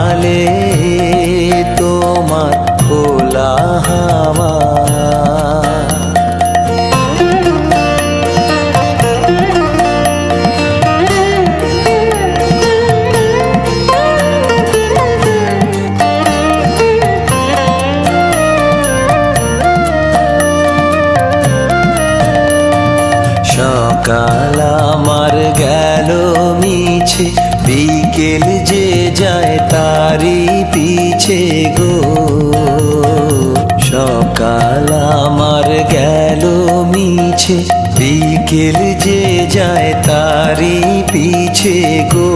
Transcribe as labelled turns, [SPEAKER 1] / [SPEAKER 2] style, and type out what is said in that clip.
[SPEAKER 1] সকালে তোমার খোলা হাওয়া, সকাল আমার গেল মিছে, বিকেল যে যায় তারি পিছে গো। সকাল আমার গেল মিছে, বিকেল যে যায় তারি পিছে গো।